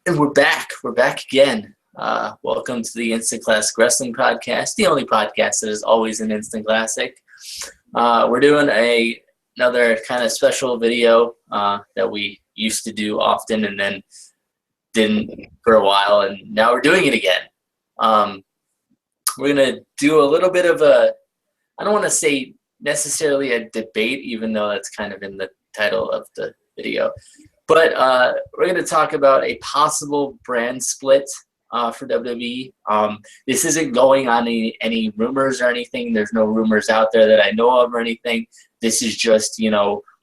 And we're back. We're back again. Welcome to the Instant Classic Wrestling Podcast, the only podcast that is always an instant classic. We're doing another kind of special video that we used to do often and then didn't for a while, and now we're doing it again. We're going to do a little bit of I don't want to say necessarily a debate, even though that's kind of in the title of the video. But we're going to talk about a possible brand split for WWE. This isn't going on any rumors or anything. There's no rumors out there that I know of or anything. This is just,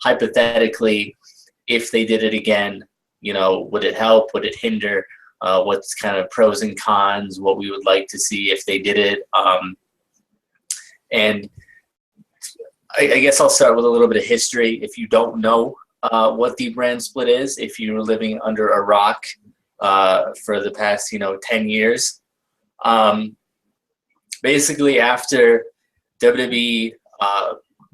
hypothetically, if they did it again, would it help? Would it hinder? What's kind of pros and cons? What we would like to see if they did it. And I guess I'll start with a little bit of history. If you don't know what the brand split is, if you're living under a rock for the past 10 years, basically after WWE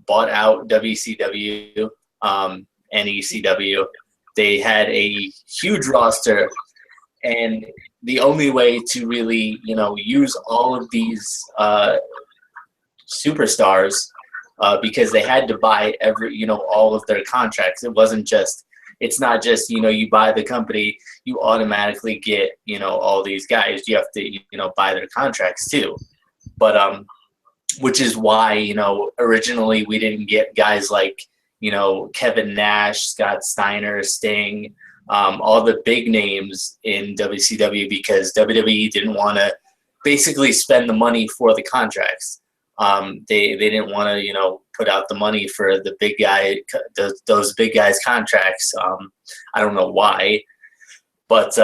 bought out WCW and ECW, they had a huge roster, and the only way to really use all of these superstars, because they had to buy all of their contracts. It's not just you buy the company, you automatically get all these guys. You have to buy their contracts too. But which is why originally we didn't get guys like Kevin Nash, Scott Steiner, Sting, all the big names in WCW, because WWE didn't want to basically spend the money for the contracts. They didn't want to put out the money for the big guy, those big guys' contracts. I don't know why, but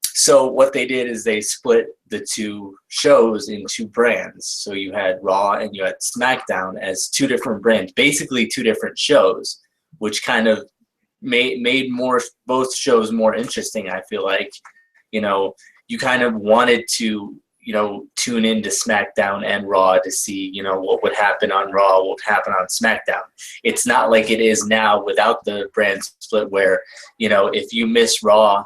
so what they did is they split the two shows into brands. So you had Raw and you had SmackDown as two different brands, basically two different shows, which kind of made both shows more interesting. I feel like you kind of wanted to tune into SmackDown and Raw to see, what would happen on Raw, what would happen on SmackDown. It's not like it is now without the brand split where, if you miss Raw,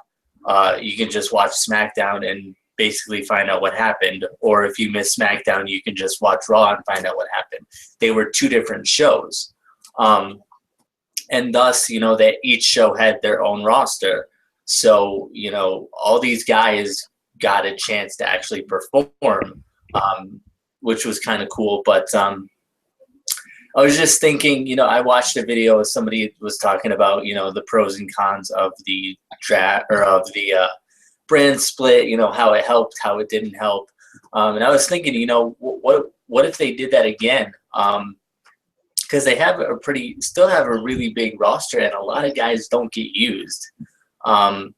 you can just watch SmackDown and basically find out what happened. Or if you miss SmackDown, you can just watch Raw and find out what happened. They were two different shows. And thus, that each show had their own roster. So, all these guys got a chance to actually perform, which was kind of cool. But I was just thinking, I watched a video of somebody was talking about, the pros and cons of the draft or of the brand split, how it helped, how it didn't help. And I was thinking, what if they did that again? Because they still have a really big roster, and a lot of guys don't get used. And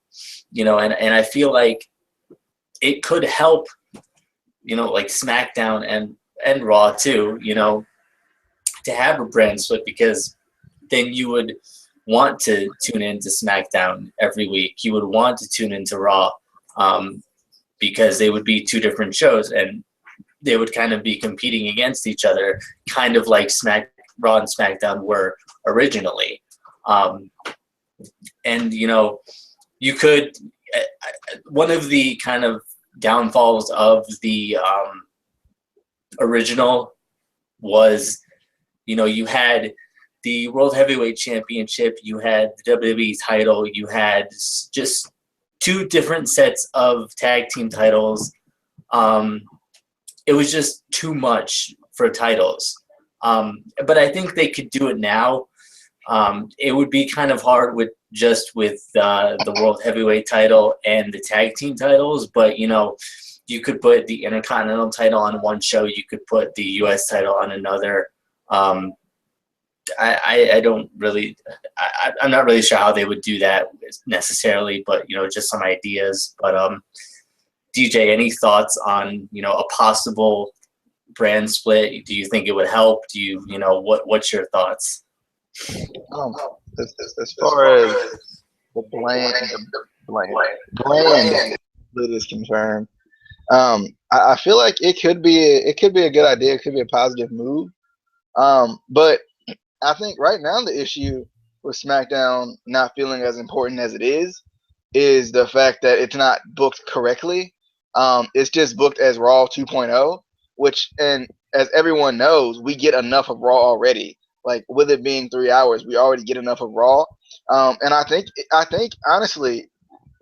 I feel like it could help, like SmackDown and Raw too, to have a brand split, because then you would want to tune into SmackDown every week. You would want to tune into Raw, because they would be two different shows and they would kind of be competing against each other, kind of like Raw and SmackDown were originally. And, you could, one of the kind of downfalls of the original was, you had the World Heavyweight Championship, you had the WWE title, you had just two different sets of tag team titles. It was just too much for titles. But I think they could do it now. It would be kind of hard with the World Heavyweight title and the tag team titles, but you could put the Intercontinental title on one show, you could put the US title on another. I don't really, I'm not really sure how they would do that necessarily, but just some ideas. But DJ, any thoughts on a possible brand split? Do you think it would help? Do you what's your thoughts? As far as the brand split is concerned, I feel like it could be a good idea. It could be a positive move. But I think right now the issue with SmackDown not feeling as important as it is is the fact that it's not booked correctly. It's just booked as Raw 2.0, which, and as everyone knows, we get enough of Raw already. Like with it being 3 hours, we already get enough of Raw. And I think honestly,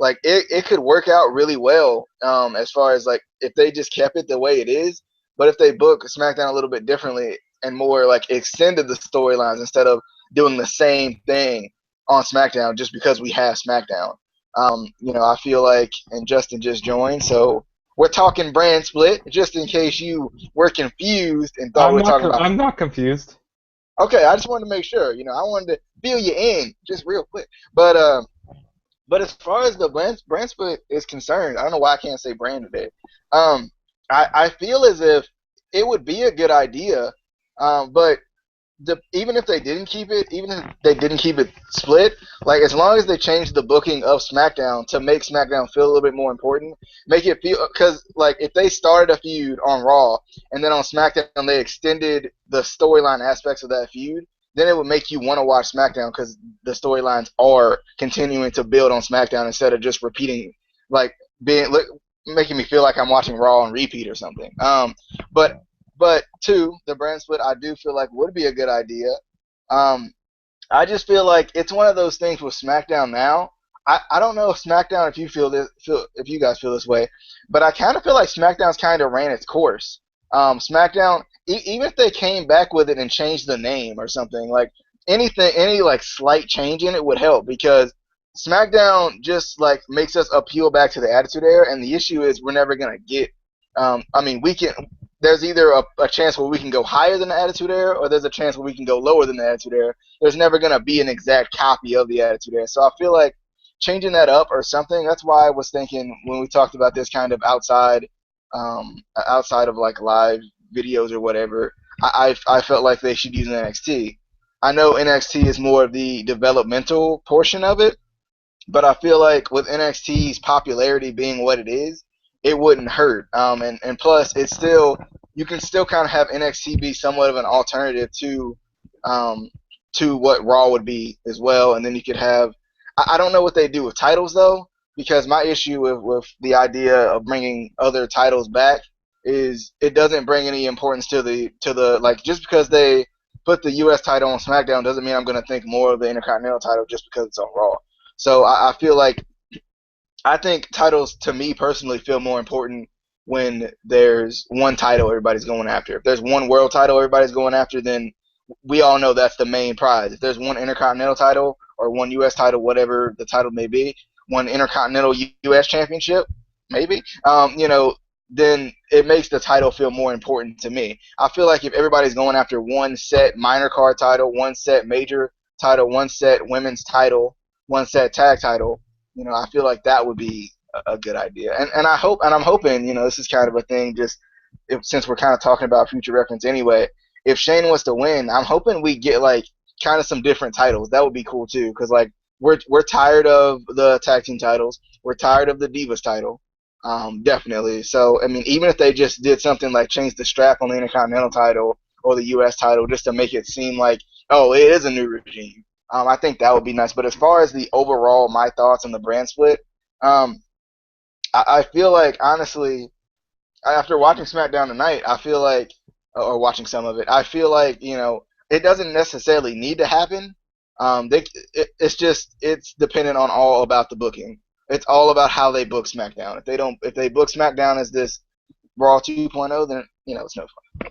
like it could work out really well as far as like if they just kept it the way it is, but if they book SmackDown a little bit differently and more like extended the storylines instead of doing the same thing on SmackDown just because we have SmackDown. I feel like, and Justin just joined, so we're talking brand split, just in case you were confused and thought we I'm were not. talking about. I'm not confused. Okay, I just wanted to make sure. I wanted to fill you in just real quick. But as far as the brand split is concerned, I don't know why I can't say brand today. Um, I feel as if it would be a good idea, but even if they didn't keep it, even if they didn't keep it split, like as long as they changed the booking of SmackDown to make SmackDown feel a little bit more important, make it feel, because like if they started a feud on Raw and then on SmackDown they extended the storyline aspects of that feud, then it would make you want to watch SmackDown because the storylines are continuing to build on SmackDown instead of just repeating, like making me feel like I'm watching Raw on repeat or something. But two, the brand split I do feel like would be a good idea. Um, I just feel like it's one of those things with SmackDown now. I don't know if SmackDown, if if you guys feel this way, but I kind of feel like SmackDown's kind of ran its course. SmackDown, even if they came back with it and changed the name or something, like any like slight change in it would help because SmackDown just like makes us appeal back to the Attitude Era, and the issue is we're never gonna get. I mean, we can. There's either a chance where we can go higher than the Attitude Era, or there's a chance where we can go lower than the Attitude Era. There's never going to be an exact copy of the Attitude Era. So I feel like changing that up or something. That's why I was thinking when we talked about this kind of outside of like live videos or whatever. I felt like they should use NXT. I know NXT is more of the developmental portion of it, but I feel like with NXT's popularity being what it is, it wouldn't hurt. And plus, it's still you can still kind of have NXT be somewhat of an alternative um, to what Raw would be as well. And then you could have I don't know what they do with titles though, because my issue with the idea of bringing other titles back is it doesn't bring any importance to the like just because they put the U.S. title on SmackDown doesn't mean I'm going to think more of the Intercontinental title just because it's on Raw. So I feel like I think titles to me personally feel more important when there's one title everybody's going after. If there's one world title everybody's going after, then we all know that's the main prize. If there's one Intercontinental title or one U.S. title, whatever the title may be, one Intercontinental U.S. Championship, maybe, then it makes the title feel more important to me. I feel like if everybody's going after one set minor card title, one set major title, one set women's title, one set tag title, I feel like that would be a good idea. And I'm hoping, this is kind of a thing just since we're kind of talking about future reference anyway, if Shane wants to win, I'm hoping we get like kind of some different titles. That would be cool too cuz like we're tired of the tag team titles. We're tired of the Divas title. Definitely. So, I mean, even if they just did something like change the strap on the Intercontinental title or the US title just to make it seem like, oh, it is a new regime. I think that would be nice. But as far as the overall, my thoughts on the brand split, um, I feel like honestly, after watching SmackDown tonight, I feel like, or watching some of it, I feel like it doesn't necessarily need to happen. It's dependent on all about the booking. It's all about how they book SmackDown. If they book SmackDown as this Raw 2.0, then it's no fun.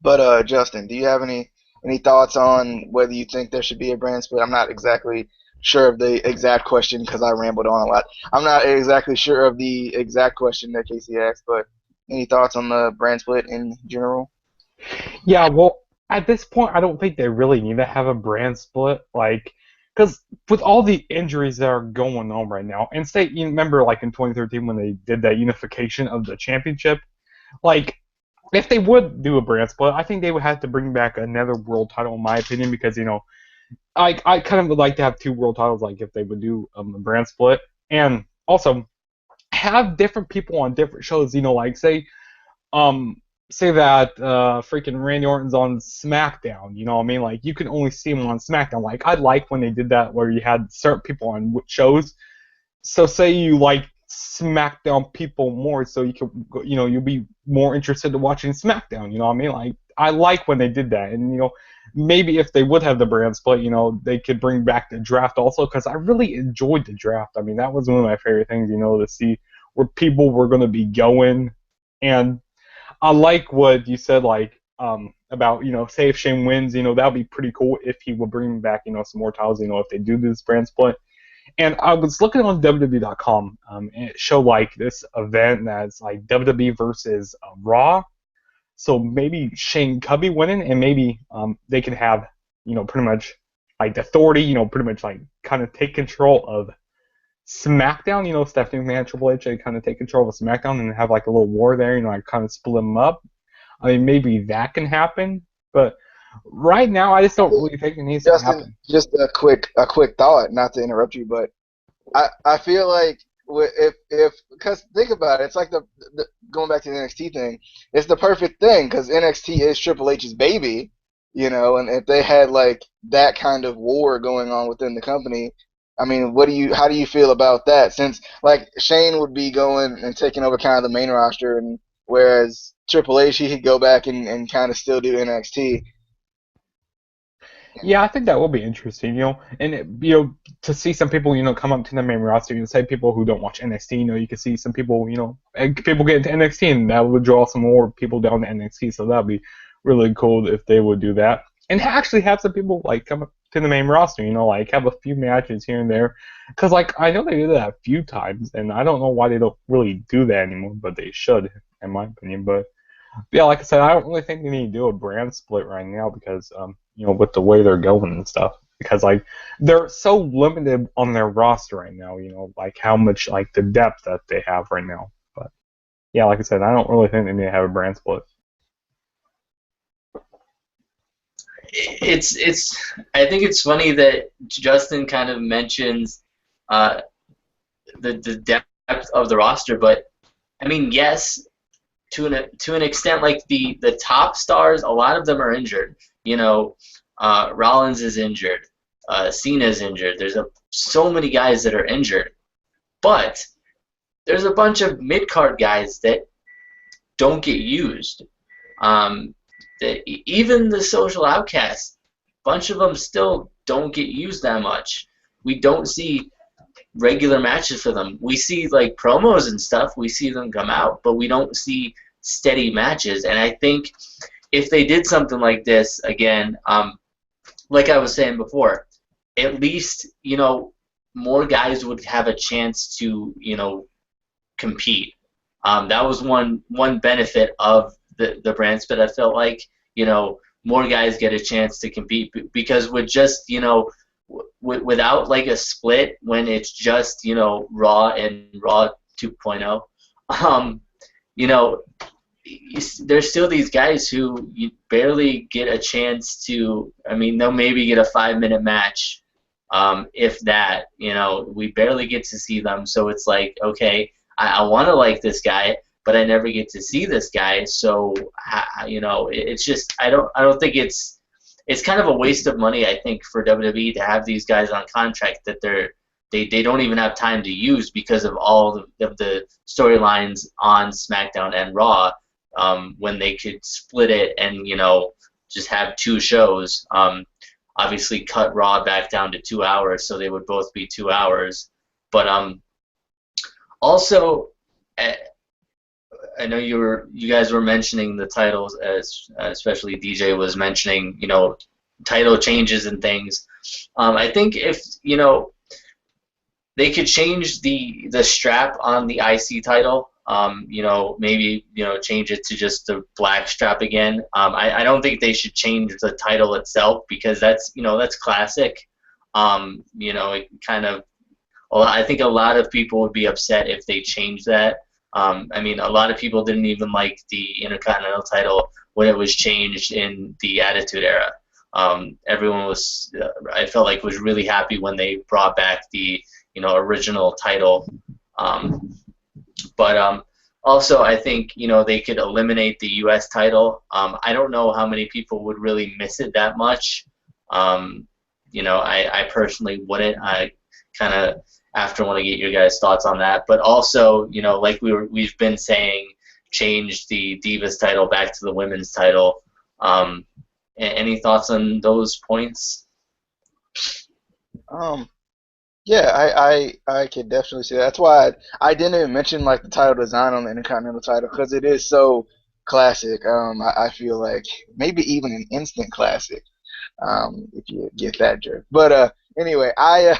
But Justin, do you have any thoughts on whether you think there should be a brand split? I'm not exactly sure of the exact question because I rambled on a lot. I'm not exactly sure of the exact question that Casey asked, but any thoughts on the brand split in general? Yeah, well, at this point, I don't think they really need to have a brand split, like, because with all the injuries that are going on right now, and say, you remember, like in 2013 when they did that unification of the championship, like, if they would do a brand split, I think they would have to bring back another world title, in my opinion, because I kind of would like to have two world titles, like if they would do a brand split, and also have different people on different shows, like say. say that freaking Randy Orton's on SmackDown. You know what I mean? Like you can only see him on SmackDown. Like I like when they did that where you had certain people on shows. So say you like SmackDown people more, so you can, you'll be more interested in watching SmackDown. You know what I mean? Like I like when they did that, and maybe if they would have the brand split, they could bring back the draft also, because I really enjoyed the draft. I mean, that was one of my favorite things, to see where people were going to be going, and I like what you said, like about say if Shane wins, that would be pretty cool if he would bring back some more titles, if they do this brand split. And I was looking on WWE.com, and it showed like this event that's like WWE versus Raw. So maybe Shane could be winning, and maybe they can have pretty much like the authority, pretty much like kind of take control of SmackDown. Stephanie McMahon, Triple H, they kind of take control of SmackDown and have like a little war there, like kind of split them up. I mean, maybe that can happen, but right now I just don't really think it needs to happen. Just a quick thought, not to interrupt you, but I feel like if because think about it, it's like the going back to the NXT thing, it's the perfect thing because NXT is Triple H's baby, and if they had like that kind of war going on within the company, I mean, how do you feel about that? Since like Shane would be going and taking over kind of the main roster, and whereas Triple H he could go back and kind of still do NXT. Yeah, I think that will be interesting, and to see some people, come up to the main roster, say people who don't watch NXT, you can see some people, people get into NXT, and that would draw some more people down to NXT, so that'd be really cool if they would do that, and actually have some people like come up to the main roster, like have a few matches here and there, because like I know they did that a few times, and I don't know why they don't really do that anymore, but they should, in my opinion, but. Yeah, like I said, I don't really think they need to do a brand split right now because, with the way they're going and stuff. Because, like, they're so limited on their roster right now, like how much, like, the depth that they have right now. But, yeah, like I said, I don't really think they need to have a brand split. I think it's funny that Justin kind of mentions the depth of the roster, but, I mean, yes, to an extent, like the top stars, a lot of them are injured. Rollins is injured, Cena's injured. There's so many guys that are injured, but there's a bunch of mid-card guys that don't get used. Even the social outcasts, a bunch of them still don't get used that much. We don't see regular matches for them. We see like promos and stuff. We see them come out, but we don't see steady matches. And I think if they did something like this again, like I was saying before, at least more guys would have a chance to compete. That was one benefit of the brand split. I felt like more guys get a chance to compete because with just without like a split, when it's just Raw and Raw 2.0, there's still these guys who you barely get a chance to. I mean, they'll maybe get a 5-minute match, if that. We barely get to see them, so it's like, okay, I want to like this guy, but I never get to see this guy. So it's just I don't think it's kind of a waste of money, I think, for WWE to have these guys on contract that they don't even have time to use because of all of the storylines on SmackDown and Raw, when they could split it and just have 2 shows. Obviously, cut Raw back down to 2 hours, so they would both be 2 hours. But also, I know you guys were mentioning the titles, as especially DJ was mentioning, title changes and things. I think if they could change the strap on the IC title, maybe change it to just the black strap again. I don't think they should change the title itself because that's classic. It kind of. I think a lot of people would be upset if they changed that. I mean, a lot of people didn't even like the Intercontinental title when it was changed in the Attitude Era. Everyone was, I felt like, was really happy when they brought back the original title. But Also, I think, you know, they could eliminate the U.S. title. I don't know how many people would really miss it that much. You know, I personally wouldn't. I kind of after want to get your guys' thoughts on that. But also, you know, like we've been saying, change the Divas title back to the women's title. Any thoughts on those points? Yeah, I could definitely see that. That's why I didn't even mention like the title design on the Intercontinental title because it is so classic. I feel like maybe even an instant classic, if you get that joke. But anyway, I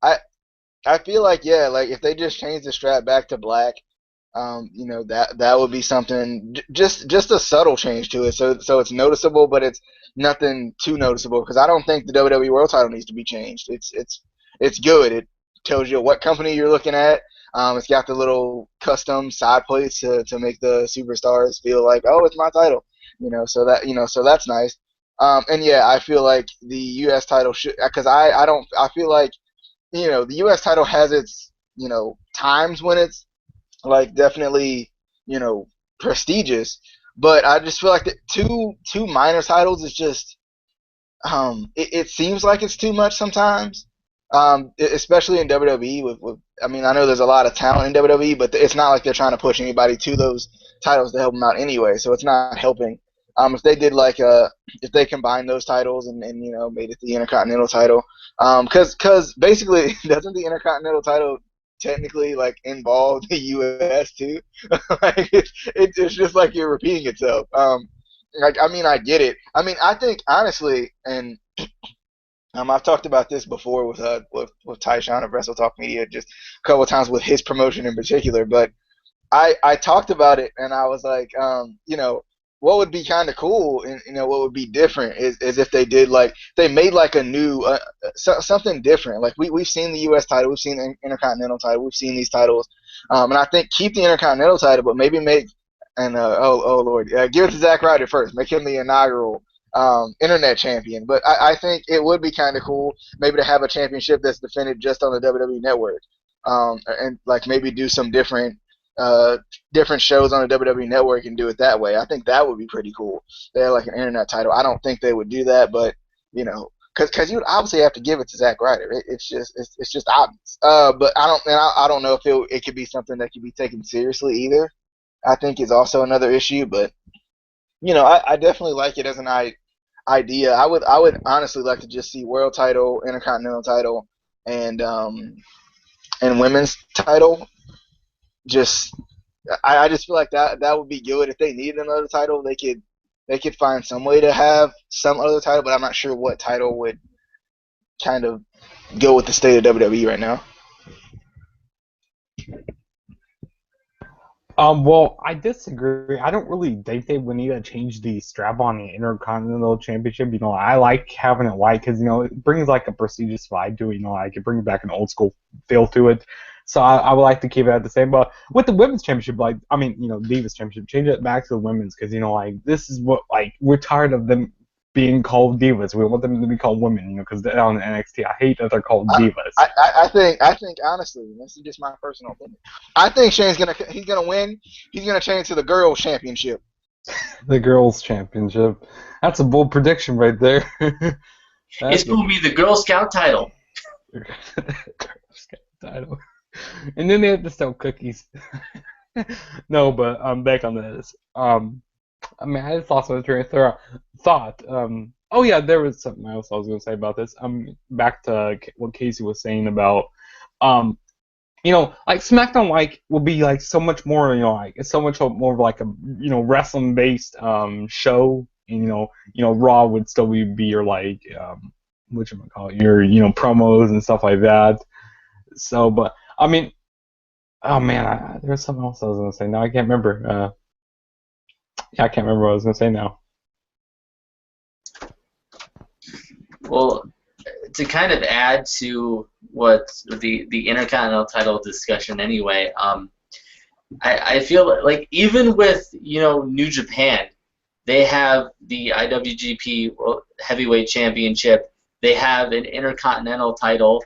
I feel like yeah, like if they just change the strap back to black, you know that would be something. Just a subtle change to it, so it's noticeable, but it's nothing too noticeable. Because I don't think the WWE World Title needs to be changed. It's good. It tells you what company you're looking at. It's got the little custom side plates to make the superstars feel like, oh, it's my title. So that's nice. And yeah, I feel like the U.S. title should, because I feel like the U.S. title has its times when it's like definitely you know prestigious, but I just feel like the two minor titles is just it seems like it's too much sometimes. Especially in WWE with I mean I know there's a lot of talent in WWE, but it's not like they're trying to push anybody to those titles to help them out anyway, so it's not helping. If they did like if they combined those titles and made it the Intercontinental title, because basically doesn't the Intercontinental title technically like involve the U.S. too? Like it's just like you're repeating itself. Like I mean I get it. I mean I think honestly, and I've talked about this before with Tyshawn of Wrestle Talk Media, just a couple of times with his promotion in particular. But I talked about it and I was like, what would be kind of cool and what would be different is if they did like they made like a new something different. Like we've seen the U.S. title, we've seen the Intercontinental title, we've seen these titles, and I think keep the Intercontinental title, but maybe make and oh Lord, give it to Zack Ryder first, make him the inaugural internet champion. But I think it would be kind of cool maybe to have a championship that's defended just on the WWE Network, and like maybe do some different shows on the WWE Network and do it that way. I think that would be pretty cool. They have like an internet title. I don't think they would do that, but because you would obviously have to give it to Zack Ryder. It's just obvious. But I don't know if it could be something that could be taken seriously either. I think is also another issue, but I definitely like it as an idea. I would honestly like to just see world title, intercontinental title, and women's title. Just I just feel like that would be good. If they needed another title, they could find some way to have some other title, but I'm not sure what title would kind of go with the state of WWE right now. Well, I disagree. I don't really think they would need to change the strap on the Intercontinental Championship. I like having it white because, it brings like a prestigious vibe to it. Like it brings back an old school feel to it. So I would like to keep it at the same. But with the Women's Championship, Divas Championship, change it back to the Women's because, this is what, we're tired of them being called divas. We want them to be called women, because they're on NXT. I hate that they're called divas. I think honestly, this is just my personal opinion. I think Shane's gonna win. He's gonna change to the Girls Championship. The Girls Championship. That's a bold prediction right there. It's gonna be the Girl Scout title. Girl Scout title. And then they have to sell cookies. No, but back on this. I just lost my train of thought. Oh yeah, there was something else I was going to say about this. Back to what Casey was saying about, like SmackDown will be like so much more, it's so much more of like a wrestling based show, and Raw would still be your your promos and stuff like that. So, but I mean, oh man, there's something else I was going to say. Now I can't remember. Yeah, I can't remember what I was going to say now. Well, to kind of add to what the Intercontinental title discussion anyway, I feel like even with, New Japan, they have the IWGP Heavyweight Championship, they have an Intercontinental title,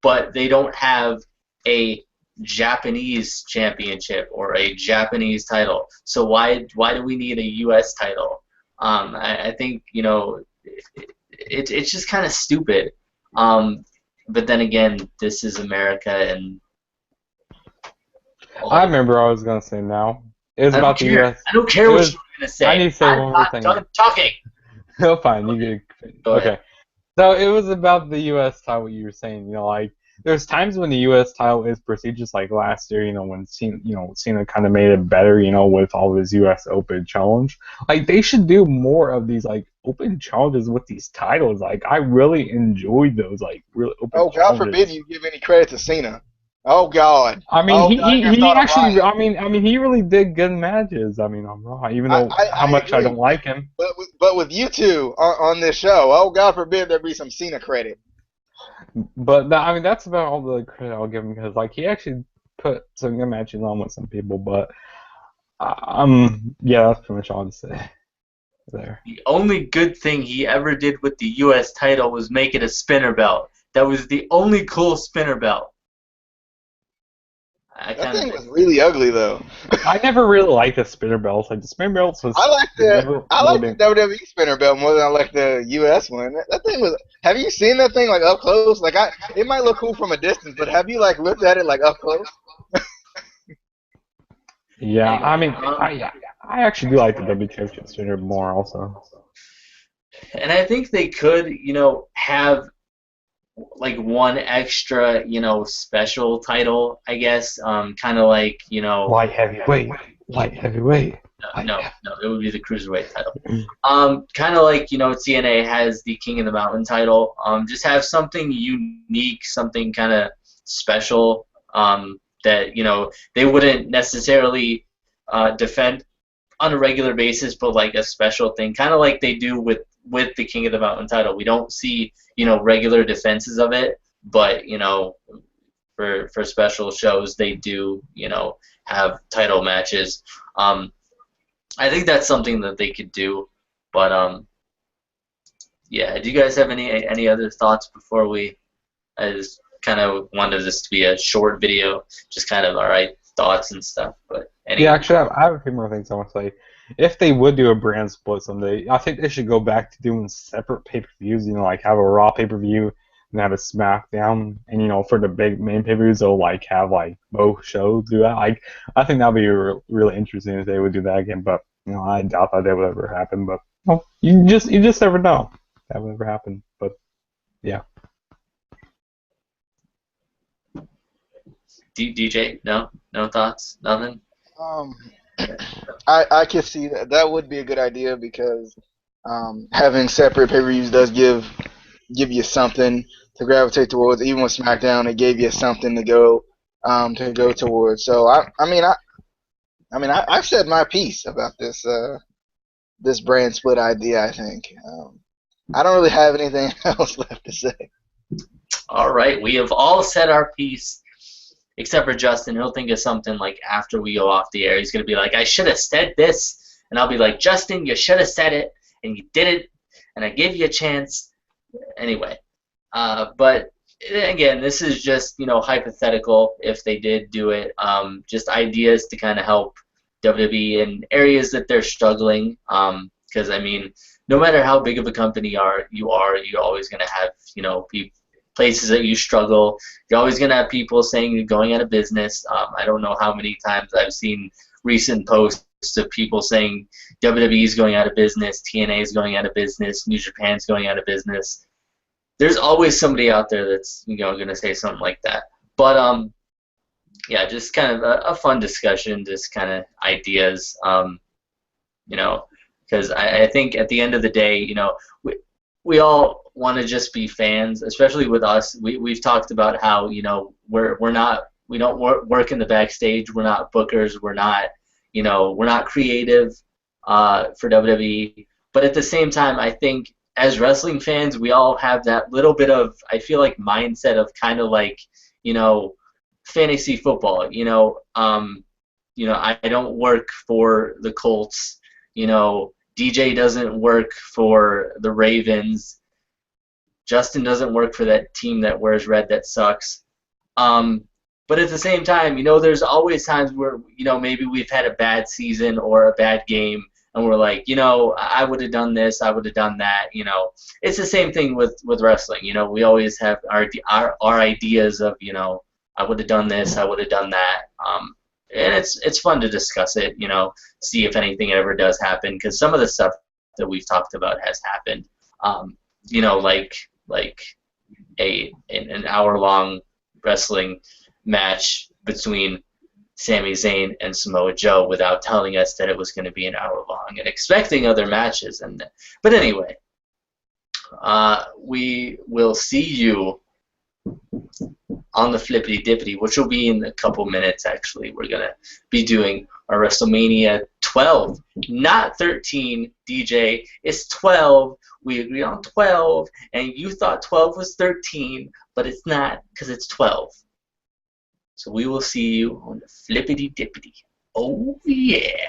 but they don't have a Japanese championship or a Japanese title. So why do we need a U.S. title? I think it's just kind of stupid. But then again, this is America, and I remember what I was gonna say now. It was I don't about the care. U.S. I don't care It what was. you were gonna say. I need to say I'm one more not thing. done talking. No, fine. You get. Go Okay. ahead. So it was about the U.S. title. What you were saying, like there's times when the U.S. title is prestigious, like last year, when Cena kind of made it better, with all of his U.S. Open challenge. Like they should do more of these like open challenges with these titles. Like I really enjoyed those like really open Oh, God forbid challenges. you give any credit to Cena. Oh, God. I mean, Oh, he, God, he, you're gonna he start a actually, riot. he really did good matches. I mean, I'm wrong, even though how I much I agree, don't like him. but with you two on this show, oh, God forbid there be some Cena credit. But that's about all the credit I'll give him because like he actually put some good matches on with some people. But yeah, that's pretty much all to say there. The only good thing he ever did with the U.S. title was make it a spinner belt. That was the only cool spinner belt. I That kind of thing was really ugly, though. I never really liked the spinner belts. Like the spinner belts I like was the never I really like the been. WWE spinner belt more than I like the US one. That thing was. Have you seen that thing like up close? Like it might look cool from a distance, but have you like looked at it like up close? Yeah, I anyway. mean, I actually do like the W Championship spinner more also. And I think they could, have like one extra, special title, I guess. Kind of like, Light heavyweight, light heavyweight. no, it would be the cruiserweight title. Kind of like, TNA has the King of the Mountain title. Just have something unique, something kind of special, that, they wouldn't necessarily defend on a regular basis, but like a special thing, kind of like they do with the King of the Mountain title. We don't see, regular defenses of it, but, for special shows, they do, have title matches. I think that's something that they could do, but yeah. Do you guys have any other thoughts before we? I just kind of wanted this to be a short video, just kind of thoughts and stuff. But Yeah, anyway, actually, I have a few more things I want to say. If they would do a brand split someday, I think they should go back to doing separate pay-per-views. Like have a Raw pay-per-view and have a SmackDown, and for the big main pay-per-views, they'll like have like both shows do that. Like I think that'd be really interesting if they would do that again. But I doubt that would ever happen. But you just never know that would ever happen. But yeah. DJ, no thoughts, nothing. Um, I can see that would be a good idea because having separate pay-per-views does give you something to gravitate towards. Even with SmackDown, it gave you something to go towards. So I've said my piece about this brand split idea. I think I don't really have anything else left to say. All right, we have all said our piece, except for Justin. He'll think of something like after we go off the air. He's gonna be like, "I should have said this," and I'll be like, "Justin, you should have said it, and you did it, and I gave you a chance." Anyway, but again, this is just hypothetical if they did do it. Just ideas to kind of help WWE in areas that they're struggling. Because I mean, no matter how big of a company you're always gonna have places that you struggle. You're always gonna have people saying you're going out of business. I don't know how many times I've seen recent posts of people saying WWE is going out of business, TNA is going out of business, New Japan's going out of business. There's always somebody out there that's going to say something like that. But yeah, just kind of a fun discussion, just kind of ideas. Because I think at the end of the day, we all want to just be fans, especially with us. We've talked about how we don't work in the backstage. We're not bookers. We're not creative for WWE. But at the same time, I think as wrestling fans, we all have that little bit of, I feel like, mindset of kind of like, fantasy football. I don't work for the Colts. DJ doesn't work for the Ravens. Justin doesn't work for that team that wears red that sucks. But at the same time, you know, there's always times where, you know, maybe we've had a bad season or a bad game, and we're like, you know, I would have done this, I would have done that. You know, it's the same thing with wrestling. You know, we always have our ideas of, you know, I would have done this, I would have done that. And it's fun to discuss it. You know, see if anything ever does happen, because some of the stuff that we've talked about has happened. You know, like an hour-long wrestling match between Sami Zayn and Samoa Joe without telling us that it was going to be an hour long and expecting other matches. But anyway, we will see you on the Flippity Dippity, which will be in a couple minutes. Actually, we're gonna be doing our WrestleMania 12, not 13. DJ, it's 12. We agreed on 12, and you thought 12 was 13, but it's not, because it's 12. So we will see you on the Flippity Dippity. Oh yeah.